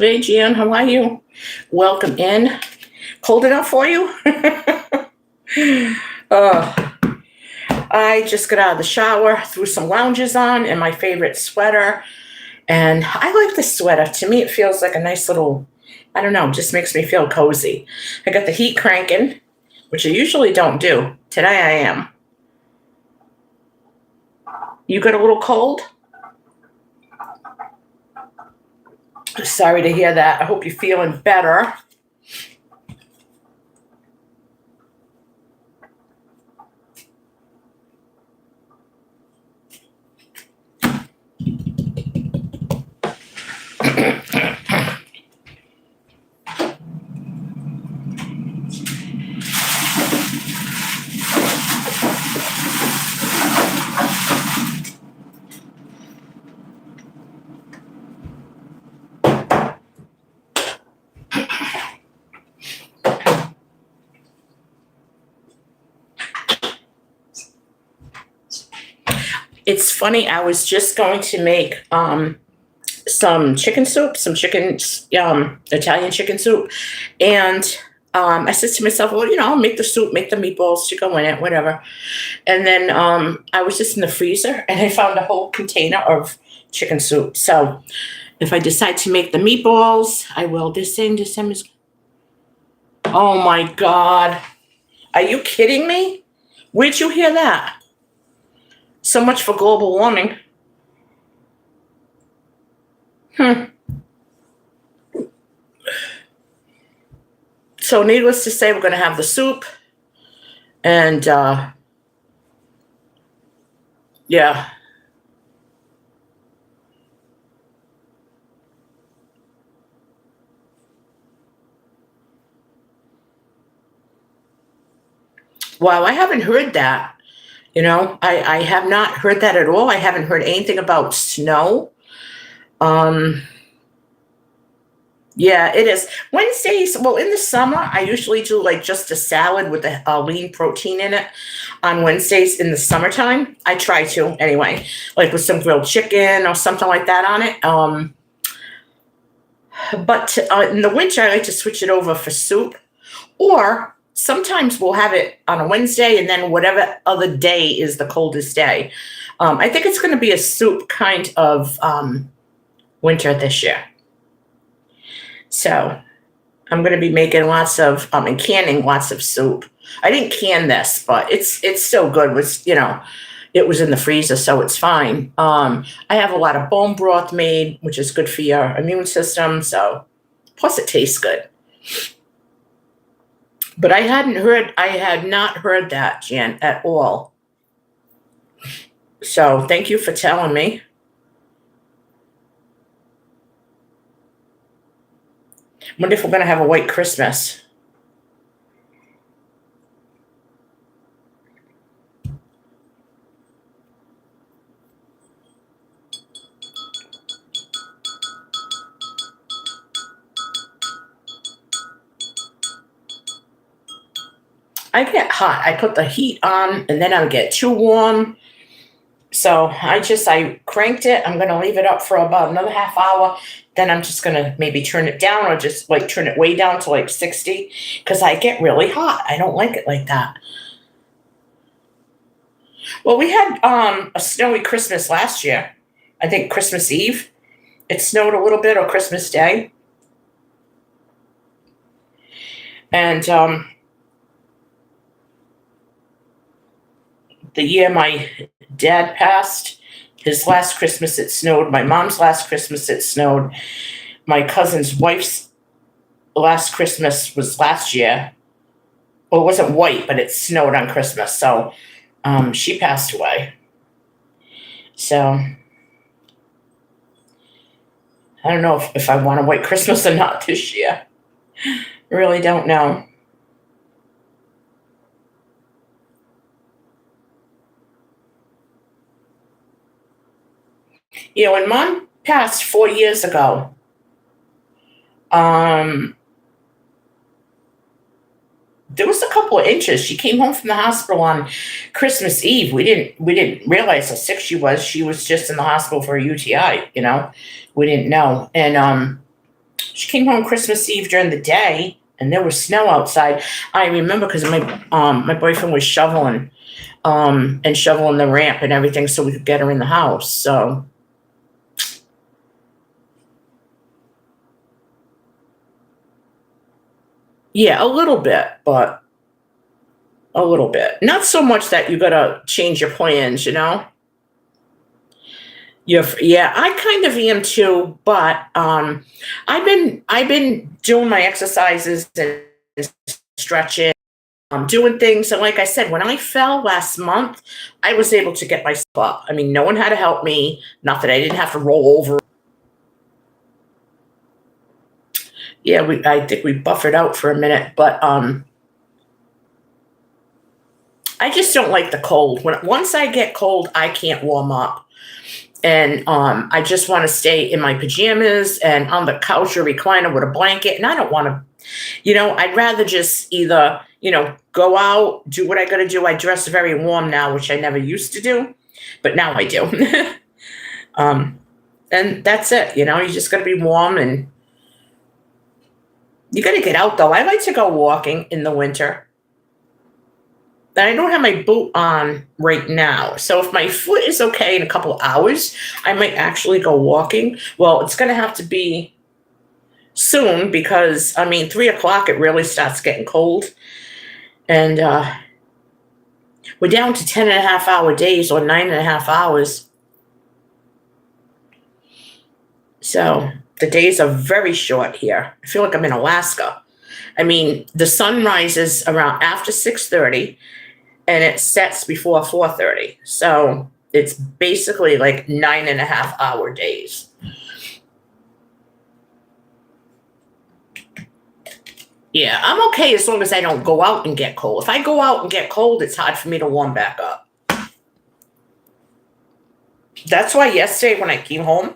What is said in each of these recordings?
Hey, Gian, how are you? Welcome in. Cold enough for you? uh, I just got out of the shower, threw some lounges on and my favorite sweater. And I like this sweater. To me, it feels like a nice little, I don't know, just makes me feel cozy. I got the heat cranking, which I usually don't do. Today I am. You got a little cold? Sorry to hear that. I hope you're feeling better. It's funny, I was just going to make some chicken soup, some chicken, Italian chicken soup. And I said to myself, well, I'll make the soup, make the meatballs to go in it, whatever. And then I was just in the freezer and I found a whole container of chicken soup. So if I decide to make the meatballs, I will. This thing is, oh my God. Are you kidding me? Where'd you hear that? So much for global warming. So needless to say, we're going to have the soup. And yeah. Wow, I haven't heard that. I have not heard that at all. I haven't heard anything about snow. Um, yeah, it is. Wednesdays, well, in the summer, I usually do like just a salad with a lean protein in it on Wednesdays in the summertime. I try to anyway, like with some grilled chicken or something like that on it. But in the winter, I like to switch it over for soup. Or sometimes we'll have it on a Wednesday and then whatever other day is the coldest day. I think it's going to be a soup kind of winter this year. So I'm going to be making lots of and canning lots of soup. I didn't can this, but it's still good. It was in the freezer, so it's fine. I have a lot of bone broth made, which is good for your immune system. So plus it tastes good. But I had not heard that, Jan, at all. So thank you for telling me. Wonder if we're going to have a white Christmas. I get hot. I put the heat on and then I get too warm. So I cranked it. I'm going to leave it up for about another half hour. Then I'm just going to maybe turn it down or just like turn it way down to like 60 because I get really hot. I don't like it like that. Well, we had a snowy Christmas last year. I think Christmas Eve. It snowed a little bit or Christmas Day. And the year my dad passed, his last Christmas it snowed. My mom's last Christmas it snowed. My cousin's wife's last Christmas was last year. Well, it wasn't white, but it snowed on Christmas. So she passed away. So I don't know if I want a white Christmas or not this year. I really don't know. When mom passed 4 years ago, um, there was a couple of inches. She came home from the hospital on Christmas Eve. We didn't realize how sick she was. She was just in the hospital for a UTI. We didn't know. And She came home Christmas Eve during the day, and there was snow outside. I remember because my boyfriend was shoveling and shoveling the ramp and everything so we could get her in the house. So yeah, a little bit, but a little bit. Not so much that you gotta change your plans, you know? Yeah, I kind of am too, but I've been doing my exercises and stretching, doing things, and like I said, when I fell last month, I was able to get myself up. I mean, no one had to help me. Not that I didn't have to roll over. Yeah, I think we buffered out for a minute, but I just don't like the cold. Once I get cold, I can't warm up. And I just want to stay in my pajamas and on the couch or recliner with a blanket. And I don't want to, I'd rather just either, go out, do what I got to do. I dress very warm now, which I never used to do, but now I do. um, and that's it. You just got to be warm, and you got to get out though. I like to go walking in the winter. And I don't have my boot on right now. So if my foot is okay in a couple of hours, I might actually go walking. Well, it's going to have to be soon because, 3 o'clock, it really starts getting cold. And we're down to 10.5 hour days or 9.5 hours. So the days are very short here. I feel like I'm in Alaska. The sun rises around after 6:30 and it sets before 4:30. So it's basically like 9.5 hour days. Yeah, I'm okay as long as I don't go out and get cold. If I go out and get cold, it's hard for me to warm back up. That's why yesterday when I came home,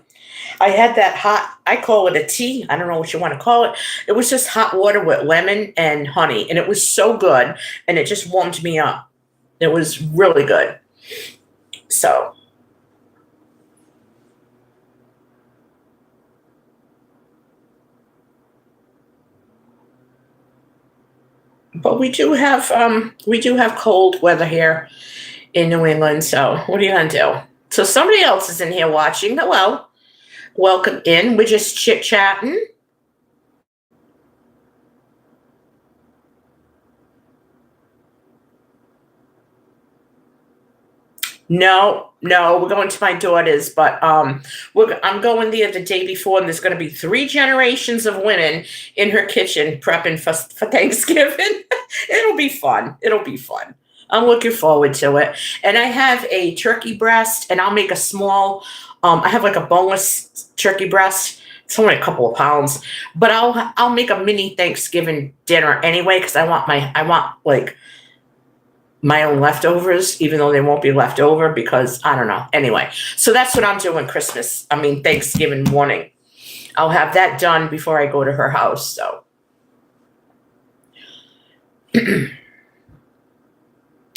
I had that hot, I call it a tea. I don't know what you want to call it. It was just hot water with lemon and honey, and it was so good, and it just warmed me up. It was really good. So, but we do have cold weather here in New England. So what are you gonna do? So somebody else is in here watching. Hello, welcome in. We're just chit chatting. No, no, we're going to my daughter's, but I'm going there the day before, and there's going to be 3 generations of women in her kitchen prepping for Thanksgiving. It'll be fun. It'll be fun. I'm looking forward to it. And I have a turkey breast, and I'll make a small. I have like a boneless turkey breast. It's only a couple of pounds, but I'll make a mini Thanksgiving dinner anyway because I want like my own leftovers, even though they won't be left over because I don't know. Anyway, so that's what I'm doing Thanksgiving morning. I'll have that done before I go to her house. So then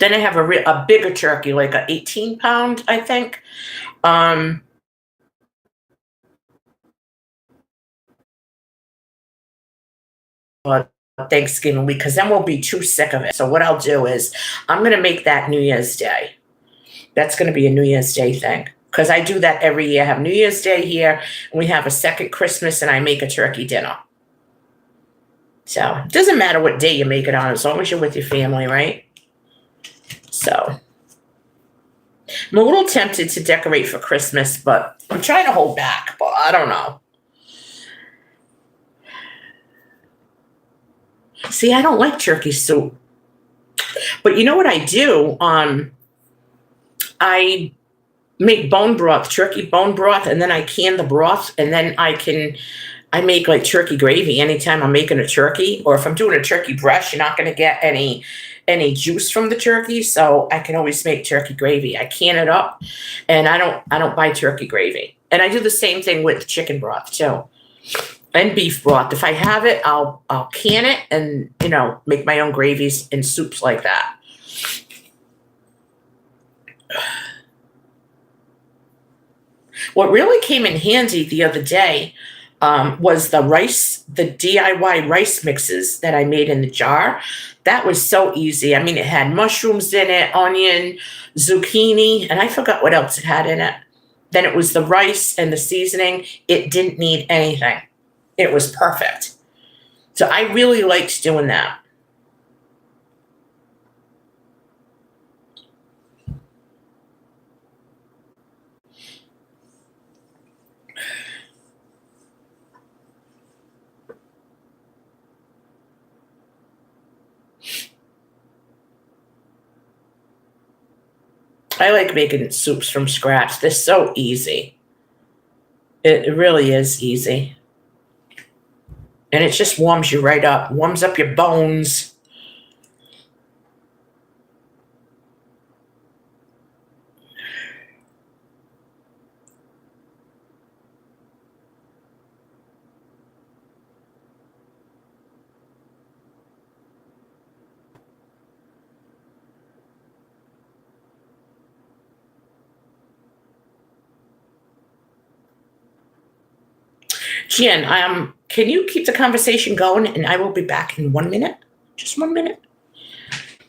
I have a bigger turkey, like a 18-pound, I think. Um, but Thanksgiving week, because then we'll be too sick of it. So what I'll do is I'm going to make that New Year's Day. That's going to be a New Year's Day thing because I do that every year. I have New Year's Day here, and we have a second Christmas, and I make a turkey dinner. So it doesn't matter what day you make it on, as long as you're with your family, right? So I'm a little tempted to decorate for Christmas, but I'm trying to hold back, but I don't know. See, I don't like turkey soup. But you know what I do? I make bone broth, turkey bone broth, and then I can the broth, and then I make like turkey gravy anytime I'm making a turkey, or if I'm doing a turkey breast, you're not going to get any juice from the turkey, so I can always make turkey gravy. I can it up, and I don't buy turkey gravy, and I do the same thing with chicken broth too, and beef broth. If I have it, I'll can it and make my own gravies and soups like that. What really came in handy the other day, was the rice, the DIY rice mixes that I made in the jar. That was so easy. I mean, it had mushrooms in it, onion, zucchini, and I forgot what else it had in it. Then it was the rice and the seasoning. It didn't need anything. It was perfect. So I really liked doing that. I like making soups from scratch. They're so easy. It really is easy. And it just warms you right up, warms up your bones. Jen, can you keep the conversation going? And I will be back in 1 minute. Just 1 minute.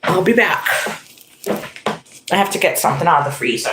I'll be back. I have to get something out of the freezer.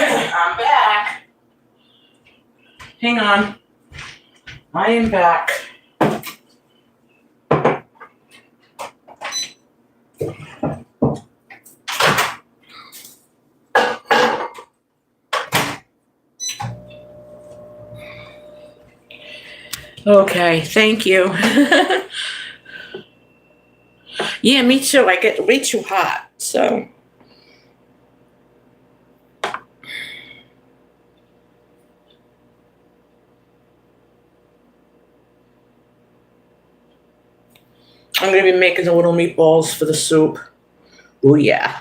I'm back. Hang on. I am back. Okay, thank you. Yeah, me too. I get way too hot. So I'm going to be making the little meatballs for the soup. Oh, yeah.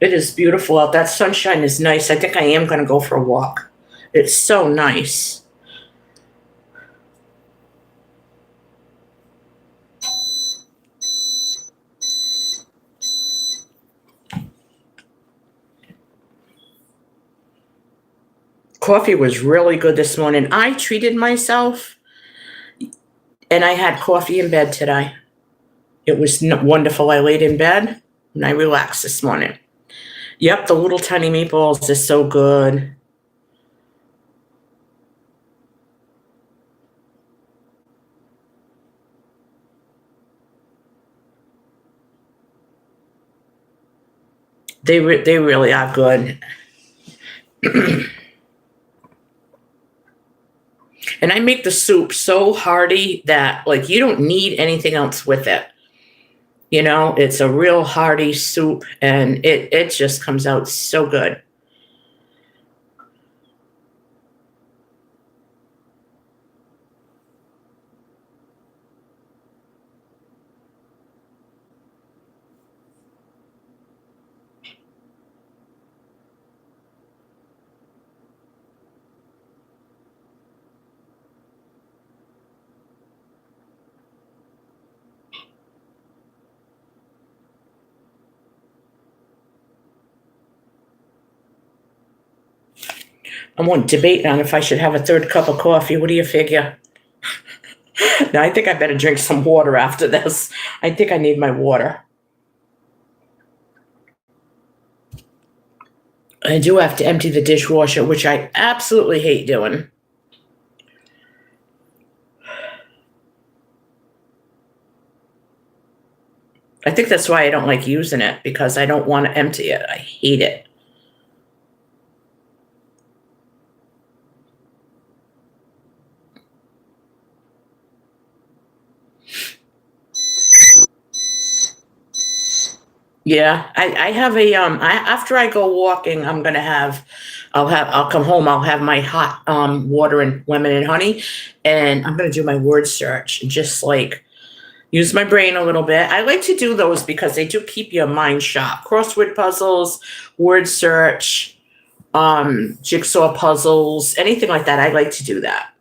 It is beautiful out. That sunshine is nice. I think I am going to go for a walk. It's so nice. Coffee was really good this morning. I treated myself and I had coffee in bed today. It was wonderful. I laid in bed and I relaxed this morning. Yep, the little tiny meatballs are so good. They really are good. And I make the soup so hearty that like you don't need anything else with it. You know, it's a real hearty soup and it just comes out so good. I'm on debate on if I should have a third cup of coffee. What do you figure? No, I think I better drink some water after this. I think I need my water. I do have to empty the dishwasher, which I absolutely hate doing. I think that's why I don't like using it, because I don't want to empty it. I hate it. Yeah, I have a after I go walking, I'll come home, I'll have my hot water and lemon and honey, and I'm gonna do my word search and just like use my brain a little bit. I like to do those because they do keep your mind sharp. Crossword puzzles, word search, jigsaw puzzles, anything like that. I like to do that.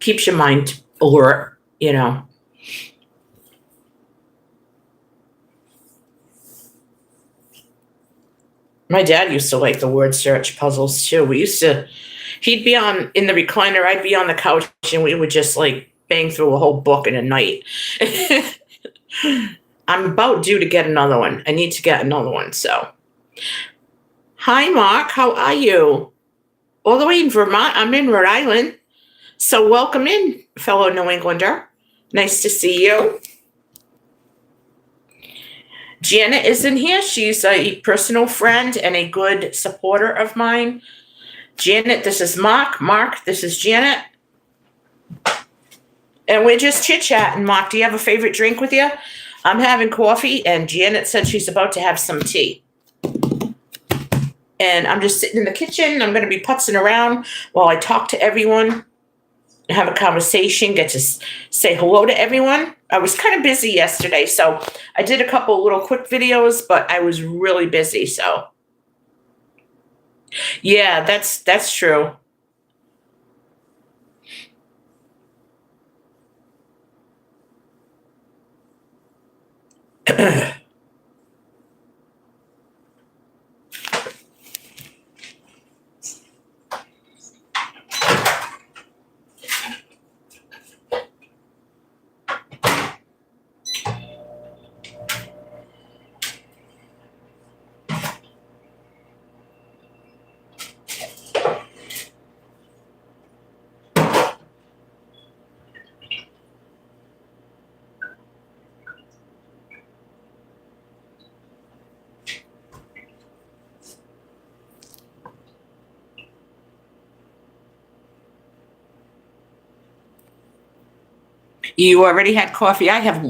Keeps your mind alert, you know. My dad used to like the word search puzzles too. He'd be on in the recliner, I'd be on the couch, and we would just like bang through a whole book in a night. I'm about due to get another one. I need to get another one. So, hi, Mark. How are you? All the way in Vermont. I'm in Rhode Island. So, welcome in, fellow New Englander. Nice to see you. Janet is in here. She's a personal friend and a good supporter of mine. Janet, this is Mark. Mark, this is Janet. And we're just chit-chatting. Mark, do you have a favorite drink with you? I'm having coffee, and Janet said she's about to have some tea. And I'm just sitting in the kitchen. I'm going to be putzing around while I talk to everyone, have a conversation, get to say hello to everyone. I was kind of busy yesterday, so I did a couple little quick videos, but I was really busy, so. Yeah, that's true. You already had coffee. I have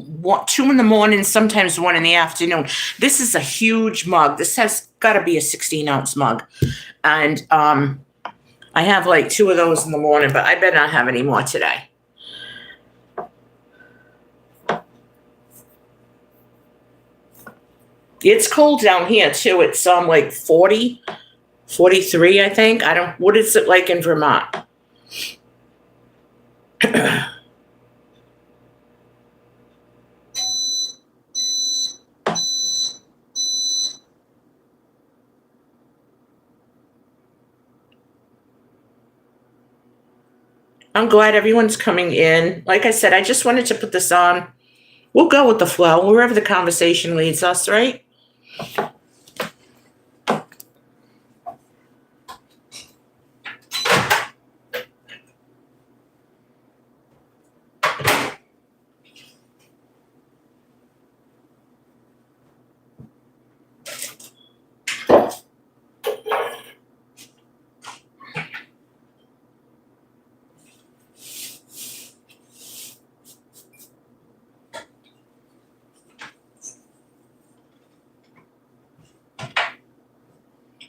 2 in the morning, sometimes 1 in the afternoon. This is a huge mug. This has got to be a 16-ounce mug. And I have like 2 of those in the morning, but I better not have any more today. It's cold down here too. It's like 40, 43, I think. What is it like in Vermont? I'm glad everyone's coming in. Like I said, I just wanted to put this on. We'll go with the flow, wherever the conversation leads us, right?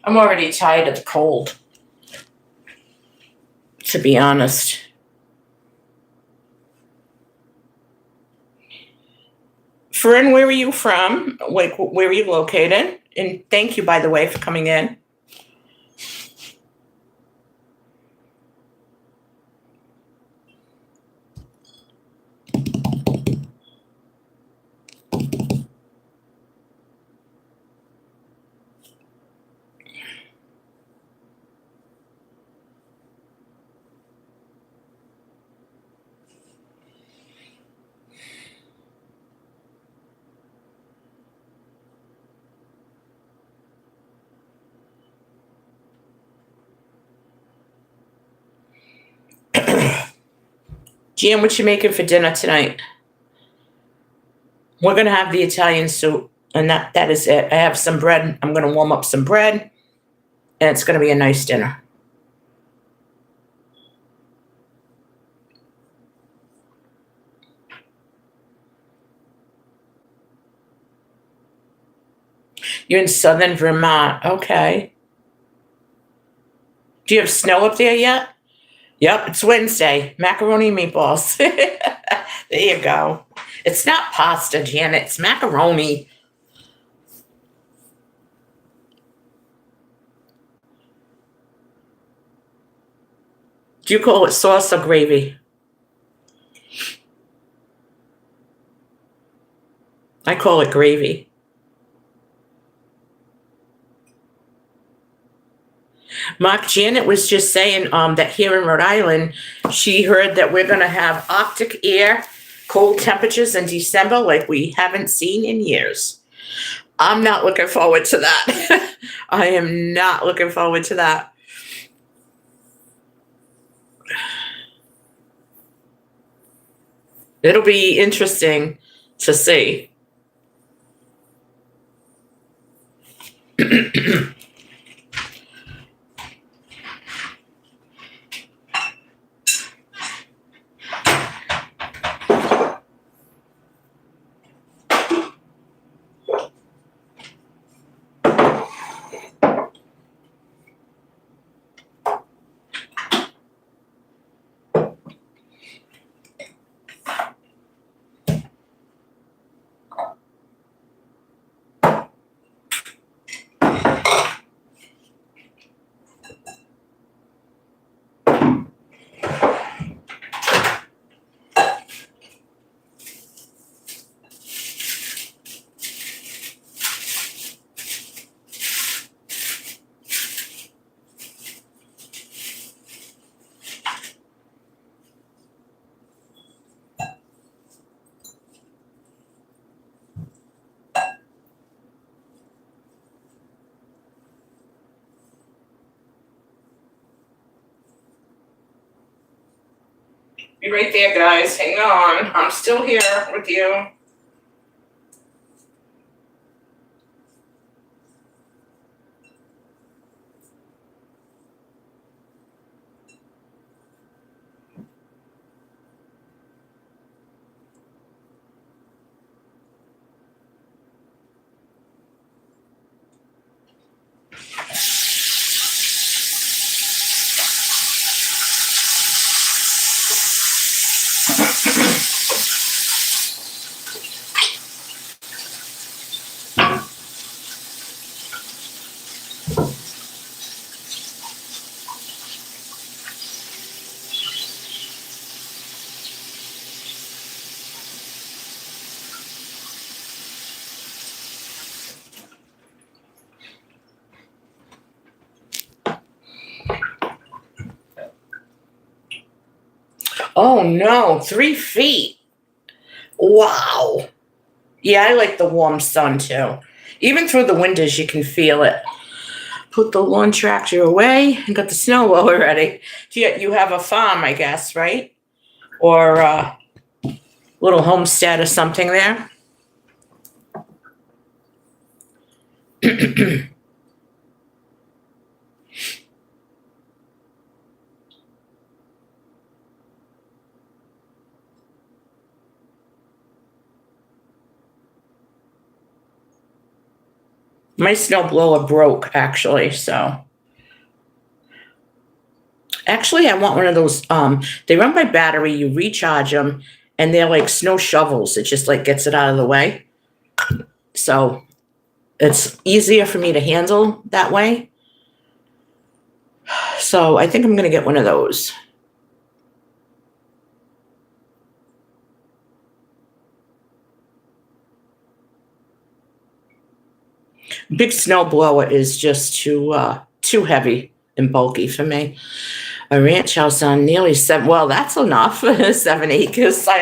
I'm already tired of the cold, to be honest. Fern, where are you from? Like, where are you located? And thank you, by the way, for coming in. Jan, what you making for dinner tonight? We're gonna have the Italian soup, and that is it. I have some bread. I'm gonna warm up some bread, and it's gonna be a nice dinner. You're in southern Vermont. Okay. Do you have snow up there yet? Yep, it's Wednesday. Macaroni and meatballs. There you go. It's not pasta, Janet. It's macaroni. Do you call it sauce or gravy? I call it gravy. Mark, Janet was just saying that here in Rhode Island, she heard that we're going to have Arctic air, cold temperatures in December like we haven't seen in years. I'm not looking forward to that. I am not looking forward to that. It'll be interesting to see. Be right there, guys. Hang on. I'm still here with you. Oh no, 3 feet. Wow. Yeah, I like the warm sun too. Even through the winters, you can feel it. Put the lawn tractor away and got the snow blower ready. You have a farm, I guess, right? Or a little homestead or something there. My snow blower broke actually, so actually I want one of those. They run by battery. You recharge them, and they're like snow shovels. It just like gets it out of the way, so it's easier for me to handle that way. So I think I'm gonna get one of those. Big snow blower is just too heavy and bulky for me. A ranch house on nearly seven. Well, that's enough. 7 acres. I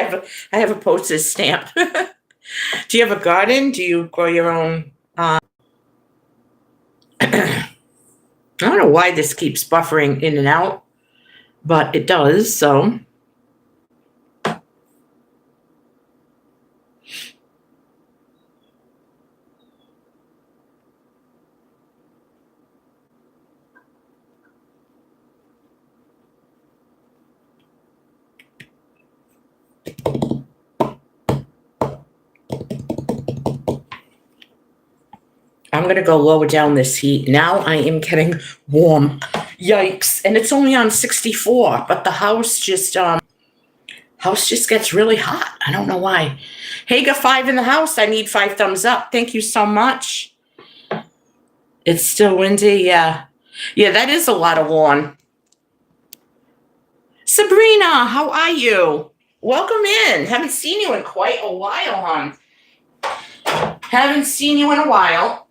have a postage stamp. Do you have a garden? Do you grow your own? I don't know why this keeps buffering in and out, but it does. So I'm gonna go lower down this heat. Now I am getting warm. Yikes! And it's only on 64, but the house just gets really hot. I don't know why. Haga 5 in the house. I need 5 thumbs up. Thank you so much. It's still windy. Yeah. Yeah, that is a lot of lawn. Sabrina, how are you? Welcome in. Haven't seen you in quite a while, hon. Haven't seen you in a while.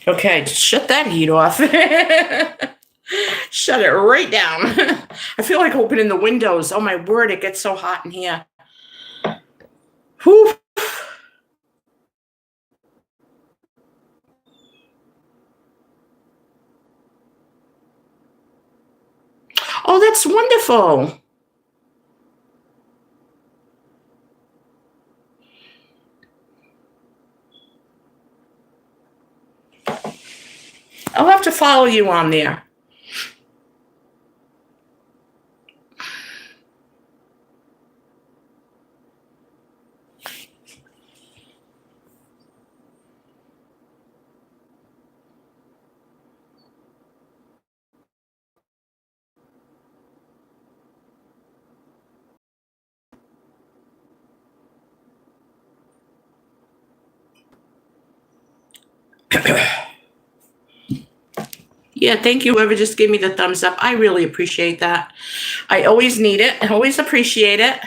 Okay, just shut that heat off. Shut it right down. I feel like opening the windows. Oh my word, it gets so hot in here. Whew. Oh, that's wonderful. I'll have to follow you on there. Yeah, thank you, whoever just gave me the thumbs up. I really appreciate that. I always need it. I always appreciate it.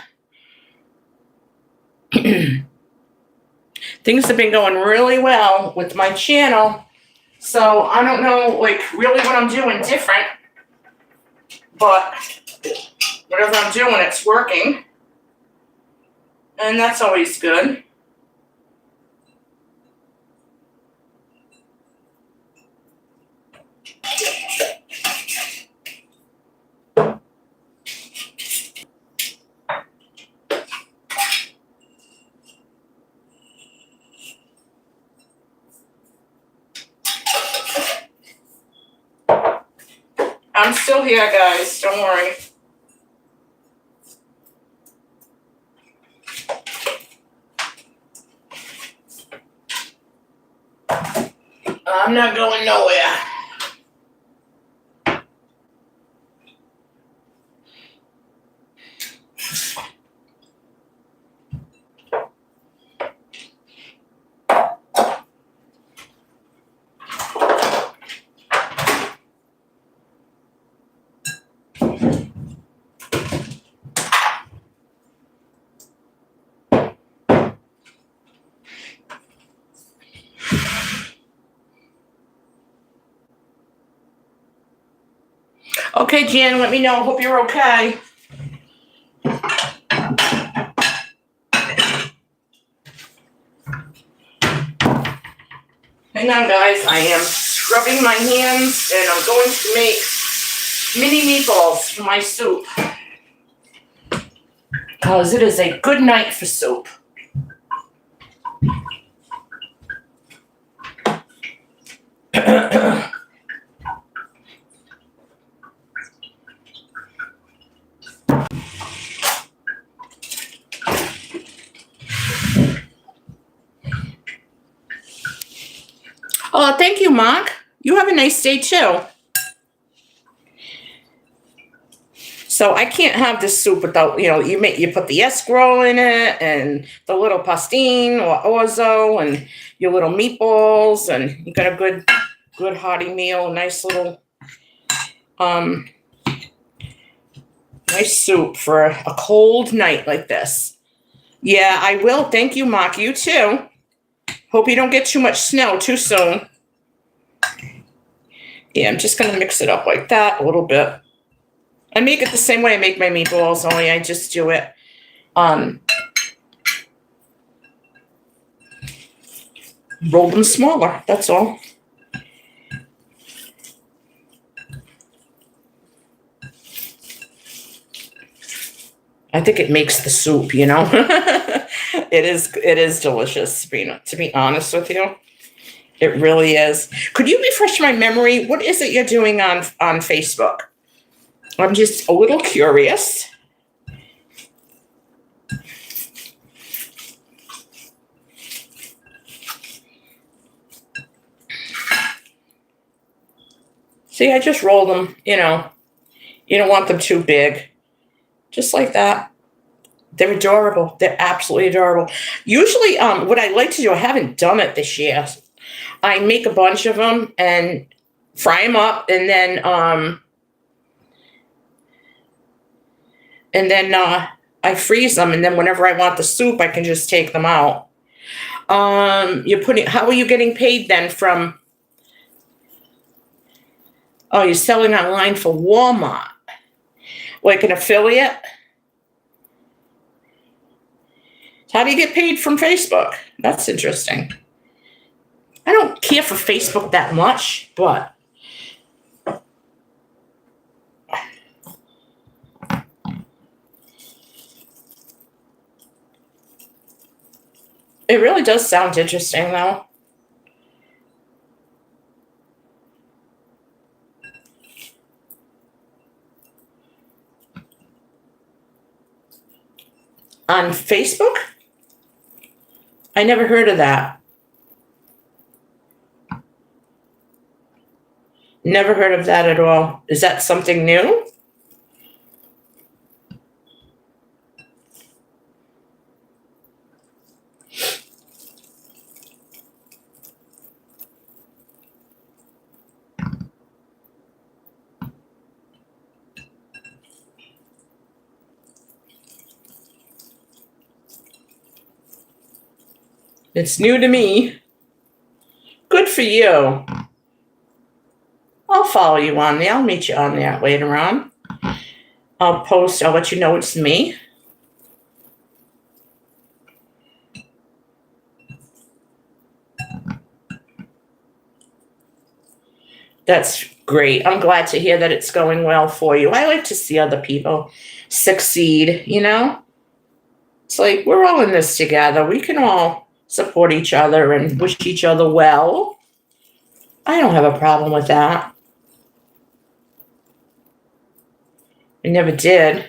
Things have been going really well with my channel. So I don't know, like, really what I'm doing different. But whatever I'm doing, it's working. And that's always good. I'm still here, guys. Don't worry. I'm not going nowhere. Okay, Jan, let me know. Hope you're okay. Hang on, guys. I am scrubbing my hands, and I'm going to make mini meatballs for my soup. Because it is a good night for soup. Oh, thank you, Mark. You have a nice day, too. So I can't have this soup without, you put the escarole in it and the little pastine or orzo and your little meatballs, and you got a good hearty meal, nice little nice soup for a cold night like this. Yeah, I will. Thank you, Mark. You too. Hope you don't get too much snow too soon. Yeah, I'm just going to mix it up like that a little bit. I make it the same way I make my meatballs, only I just do it roll them smaller, that's all. I think it makes the soup, It is delicious, to be honest with you. It really is. Could you refresh my memory? What is it you're doing on Facebook? I'm just a little curious. See, I just roll them, You don't want them too big. Just like that. They're adorable. They're absolutely adorable. Usually, what I like to do, I haven't done it this year. I make a bunch of them and fry them up, and then I freeze them, and then whenever I want the soup, I can just take them out. How are you getting paid then from? Oh, you're selling online for Walmart, like an affiliate. How do you get paid from Facebook? That's interesting. I don't care for Facebook that much, but it really does sound interesting, though. On Facebook? I never heard of that. Never heard of that at all. Is that something new? It's new to me. Good for you. I'll follow you on there. I'll meet you on there later on. I'll let you know it's me. That's great. I'm glad to hear that it's going well for you. I like to see other people succeed, It's like we're all in this together. We can all support each other and wish each other well. I don't have a problem with that. I never did.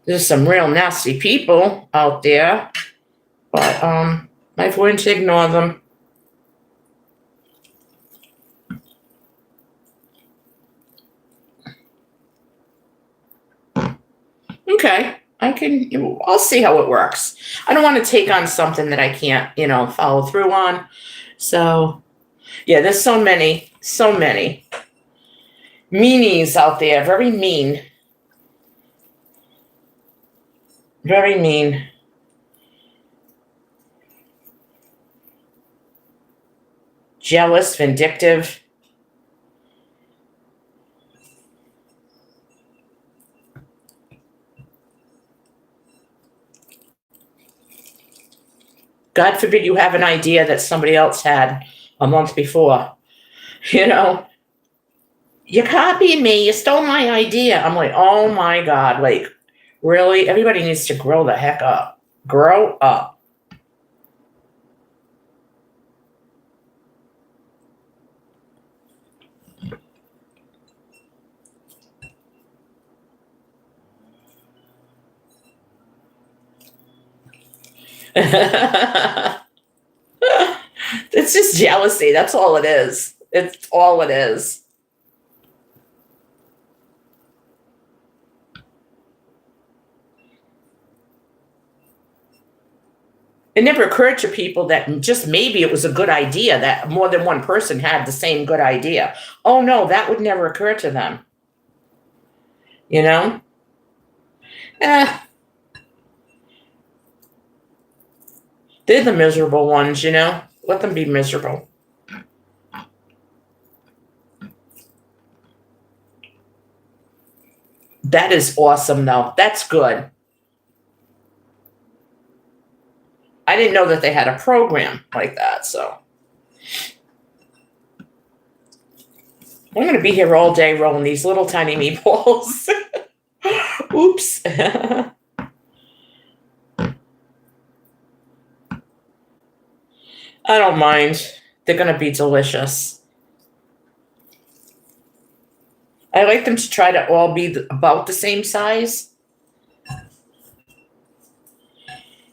There's some real nasty people out there, but I've learned to ignore them. Okay, I'll see how it works. I don't want to take on something that I can't, follow through on. So, yeah, there's so many meanies out there. Very mean. Very mean. jealous, vindictive. God forbid you have an idea that somebody else had a month before. You know, you copied me, you stole my idea. I'm like, oh my God, like, really? Everybody needs to grow the heck up. Grow up. It's just jealousy. That's all it is. It's all it is. It never occurred to people that just maybe it was a good idea that more than one person had the same good idea. Oh no, that would never occur to them. You know? Eh, they're the miserable ones, you know? Let them be miserable. That is awesome, though. That's good. I didn't know that they had a program like that, so. I'm going to be here all day rolling these little tiny meatballs. Oops. I don't mind. They're going to be delicious. I like them to try to all be about the same size.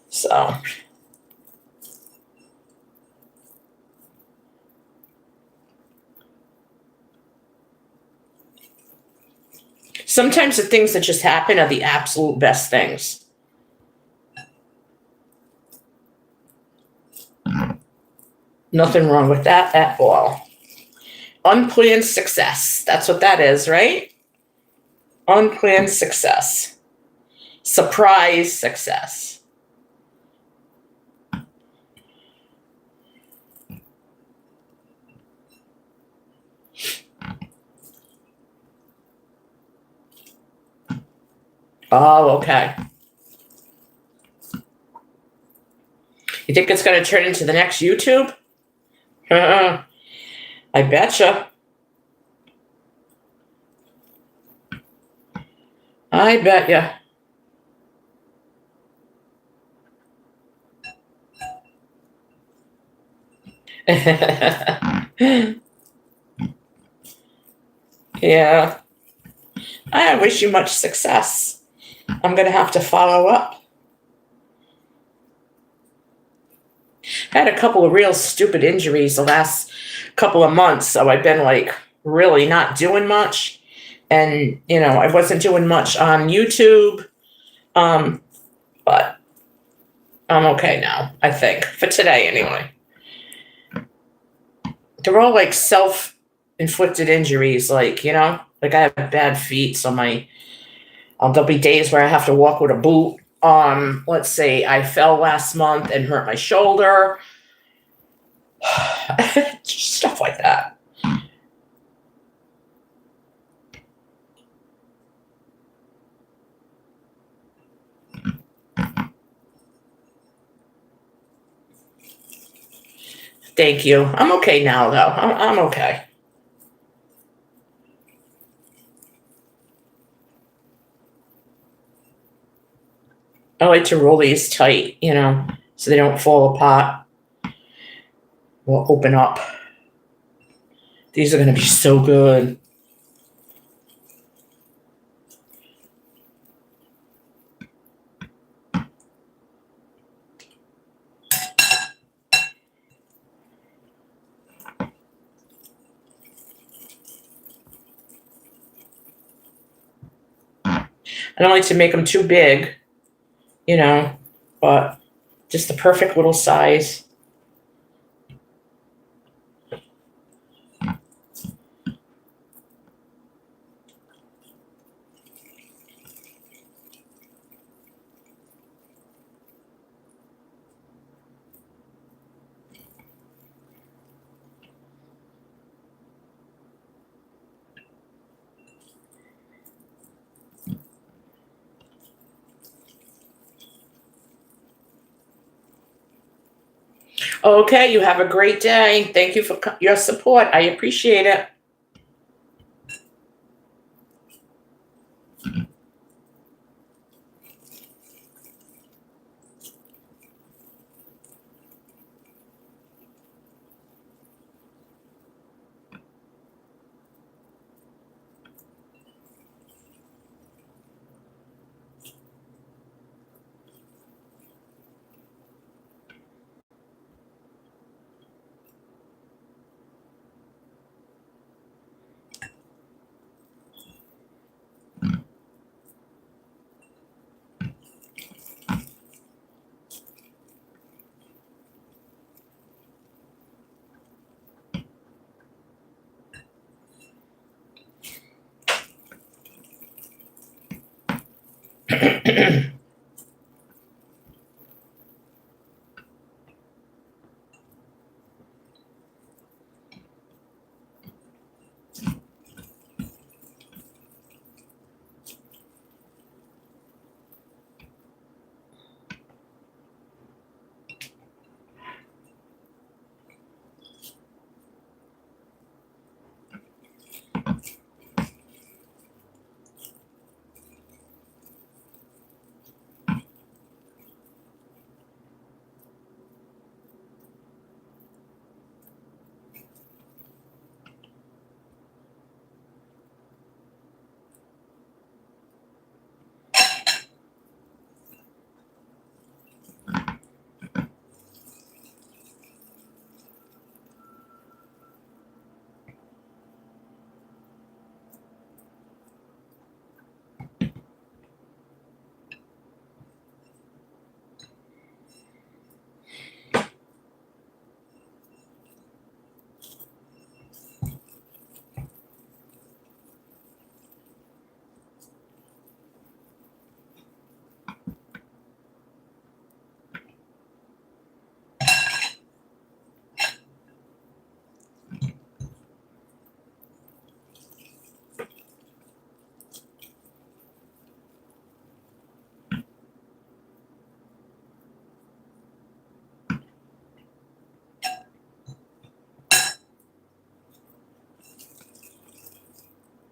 So. Sometimes the things that just happen are the absolute best things. Nothing wrong with that at all. Unplanned success. That's what that is, right? Unplanned success. Surprise success. Oh, okay. You think it's going to turn into the next YouTube? I betcha. I bet ya. Yeah. I wish you much success. I'm going to have to follow up. I had a couple of real stupid injuries the last couple of months, so I've been like really not doing much. And, you know, I wasn't doing much on YouTube. But I'm okay now, I think, for today anyway. They're all like self-inflicted injuries, like, you know, like I have bad feet, so there'll be days where I have to walk with a boot. Let's say I fell last month and hurt my shoulder. Stuff like that. Thank you. I'm okay now, though. I'm okay. I like to roll these tight, you know, so they don't fall apart or open up. These are going to be so good. I don't like to make them too big, you know, but just the perfect little size. Okay, you have a great day. Thank you for your support. I appreciate it.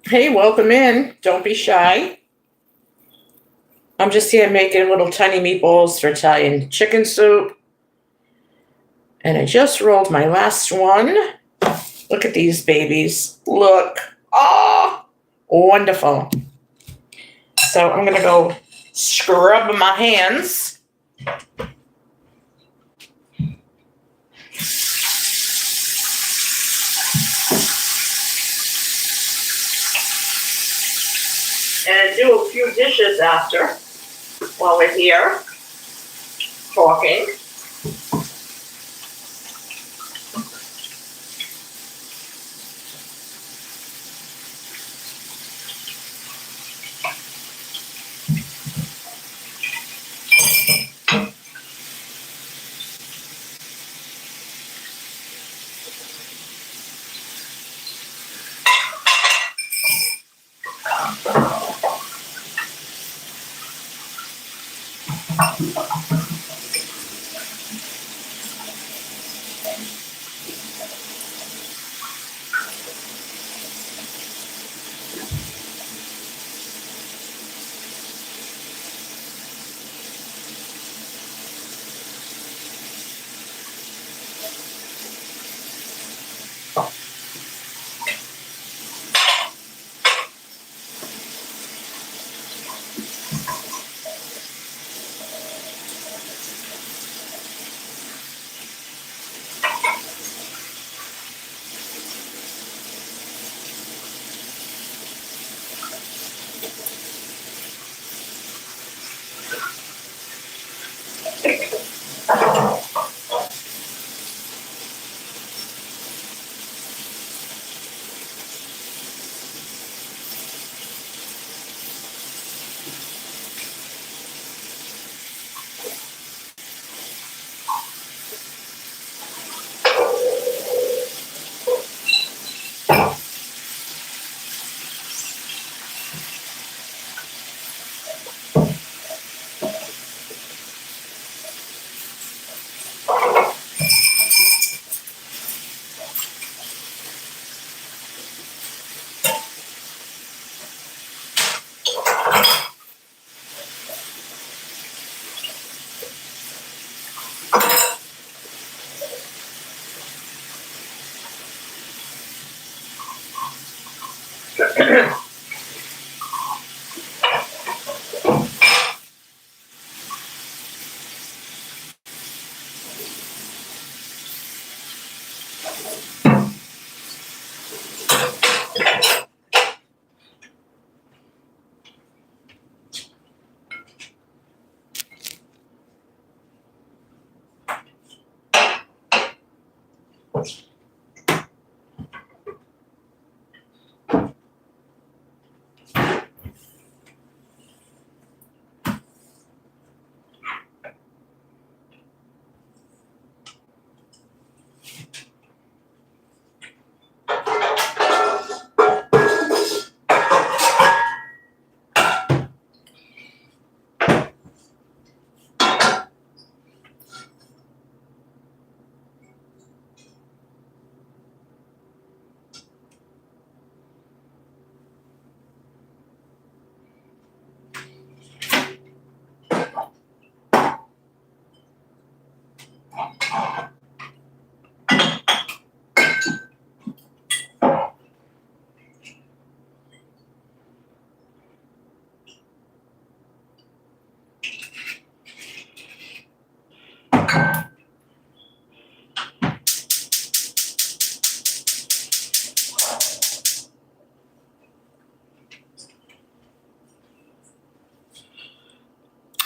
Hey, welcome in. Don't be shy. I'm just here making little tiny meatballs for Italian chicken soup. And I just rolled my last one. Look at these babies. Look. Oh, wonderful. So I'm going to go scrub my hands. And do a few dishes after while we're here talking.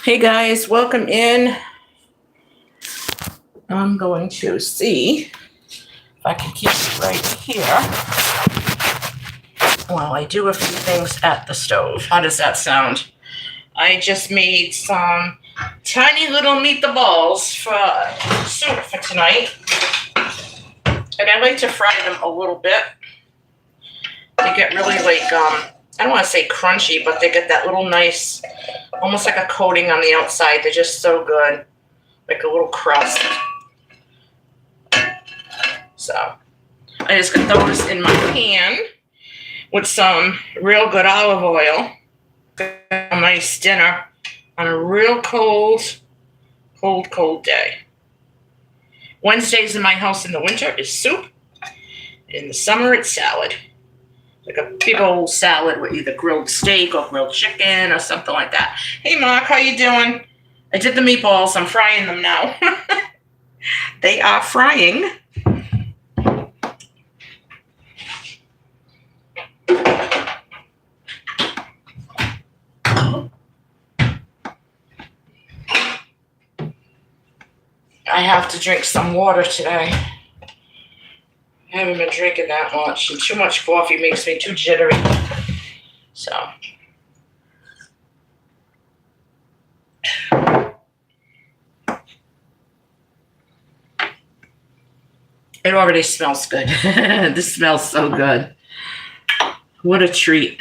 Hey guys, welcome in. I'm going to see if I can keep it right here while I do a few things at the stove. How does that sound? I just made some tiny little meatballs for soup for tonight. And I like to fry them a little bit. They get really I don't want to say crunchy, but they get that little nice, almost like a coating on the outside. They're just so good, like a little crust. So I just got those in my pan with some real good olive oil. A nice dinner on a real cold day. Wednesdays in my house in the winter is soup. In the summer, it's salad. Like a big old salad with either grilled steak or grilled chicken or something like that. Hey, Mark, how you doing? I did the meatballs. I'm frying them now. They are frying. I have to drink some water today. I haven't been drinking that much, and too much coffee makes me too jittery. So. It already smells good. This smells so good. What a treat.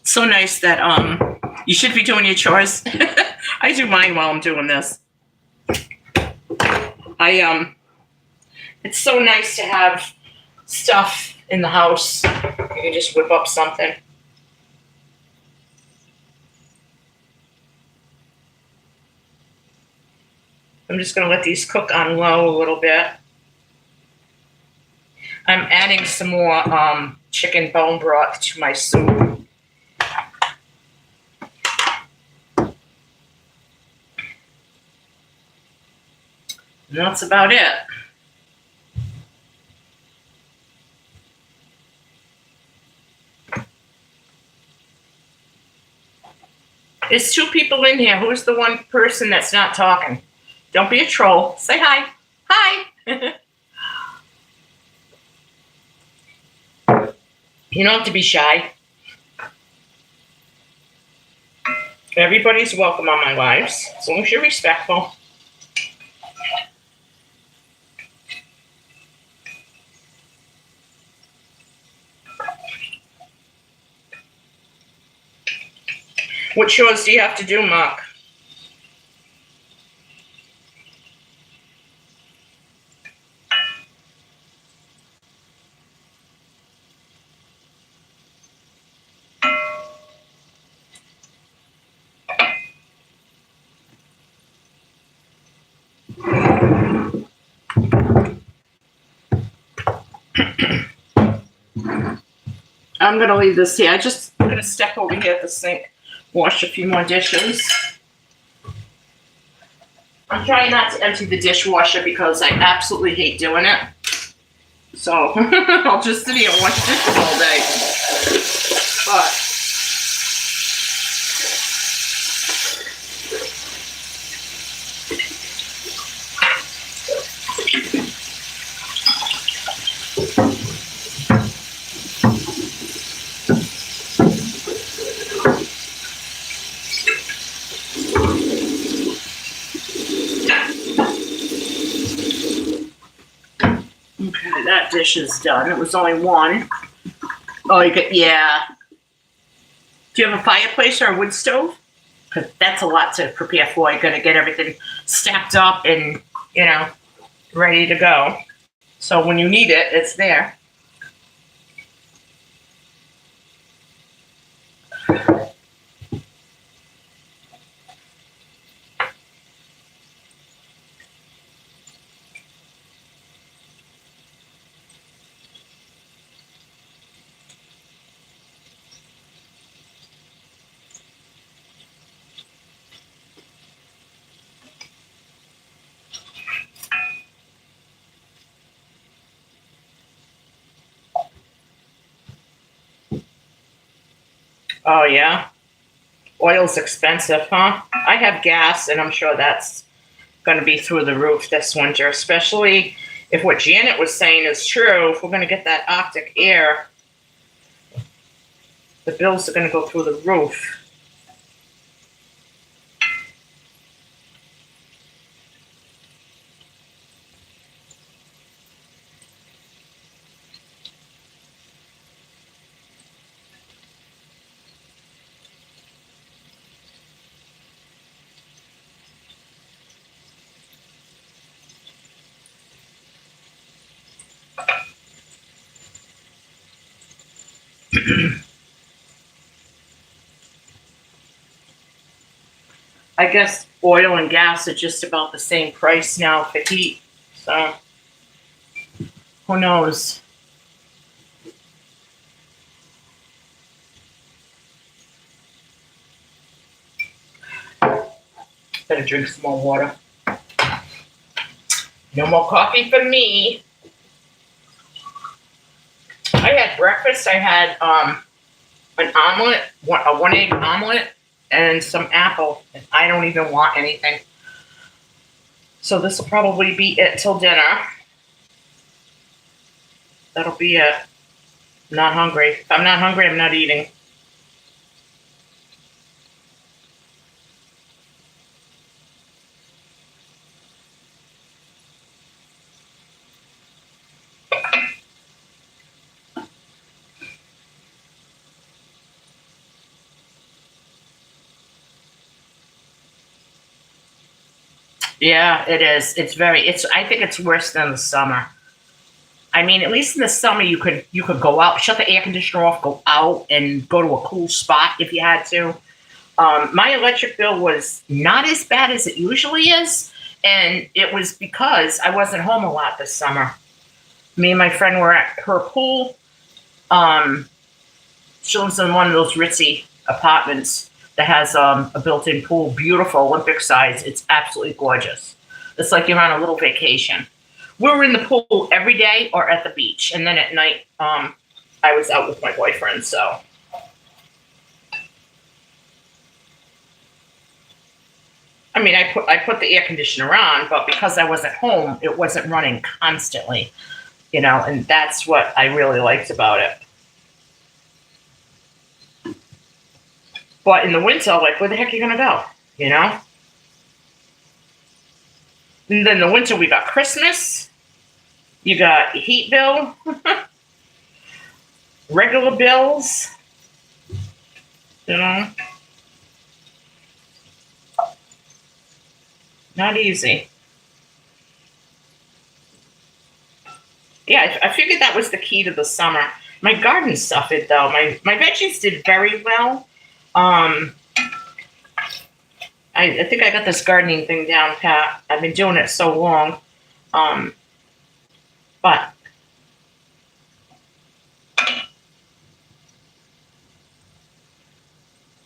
So nice that you should be doing your chores. I do mine while I'm doing this. It's so nice to have stuff in the house. You can just whip up something. I'm just going to let these cook on low a little bit. I'm adding some more chicken bone broth to my soup. And that's about it. There's two people in here. Who's the one person that's not talking? Don't be a troll. Say hi. Hi. You don't have to be shy. Everybody's welcome on my lives, as long as you're respectful. What chores do you have to do, Mark? I'm going to leave this here. I'm going to step over here at the sink, wash a few more dishes. I'm trying not to empty the dishwasher because I absolutely hate doing it. So I'll just sit here and wash dishes all day. But okay, that dish is done. It was only one. Oh, yeah. Do you have a fireplace or a wood stove? Because that's a lot to prepare for. You're going to get everything stacked up and, ready to go. So when you need it, it's there. Oh, yeah? Oil's expensive, huh? I have gas, and I'm sure that's going to be through the roof this winter, especially if what Janet was saying is true. If we're going to get that Arctic air, the bills are going to go through the roof. I guess oil and gas are just about the same price now for heat. So, who knows? Better drink some more water. No more coffee for me. I had breakfast. I had an omelet, a 1-egg omelet, and some apple. And I don't even want anything. So this will probably be it till dinner. That'll be it. I'm not hungry. If I'm not hungry, I'm not eating. Yeah, it is. I think it's worse than the summer. I mean, at least in the summer you could go out, shut the air conditioner off, go out and go to a cool spot if you had to. My electric bill was not as bad as it usually is, and it was because I wasn't home a lot this summer. Me and my friend were at her pool. She lives in one of those ritzy apartments that has a built-in pool, beautiful Olympic size. It's absolutely gorgeous. It's like you're on a little vacation. We were in the pool every day or at the beach, and then at night I was out with my boyfriend. So, I mean, I put the air conditioner on, but because I wasn't home, it wasn't running constantly, and that's what I really liked about it. But in the winter, like, where the heck are you gonna go? And then the winter, we got Christmas. You got heat bill, regular bills. Not easy. Yeah, I figured that was the key to the summer. My garden suffered, though. My veggies did very well. I think I got this gardening thing down pat. I've been doing it so long. But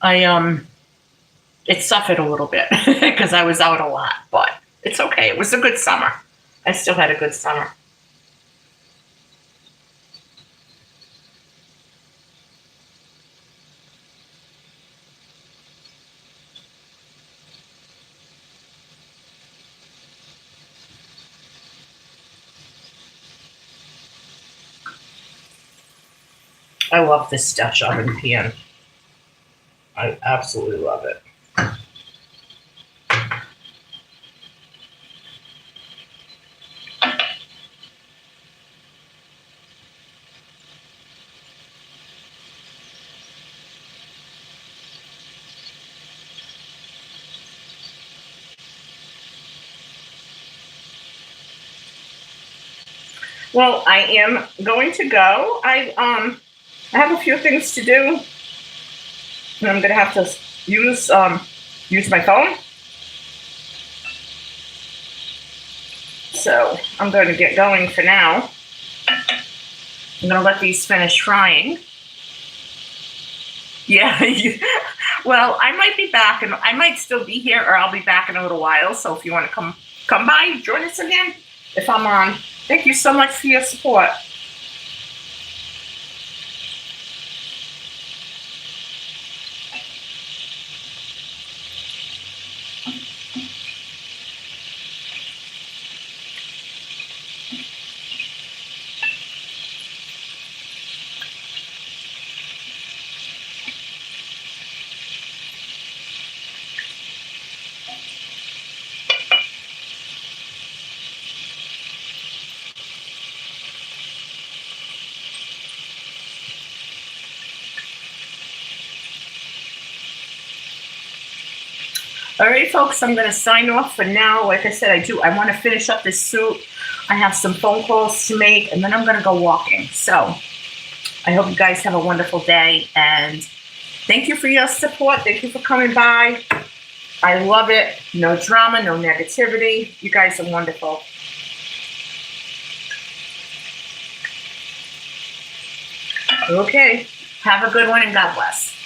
I it suffered a little bit because I was out a lot, but it's okay. It was a good summer. I still had a good summer. I love this Dutch oven pan. I absolutely love it. Well, I am going to go. I have a few things to do, and I'm gonna have to use my phone. So I'm going to get going for now. I'm gonna let these finish frying. Yeah. Well, I might be back, and I might still be here, or I'll be back in a little while. So if you want to come by, join us again. If I'm on, thank you so much for your support. All right, folks, I'm going to sign off for now. Like I said, I want to finish up this soup. I have some phone calls to make, and then I'm going to go walking. So I hope you guys have a wonderful day, and thank you for your support. Thank you for coming by. I love it. No drama, no negativity. You guys are wonderful. Okay, have a good one, and God bless.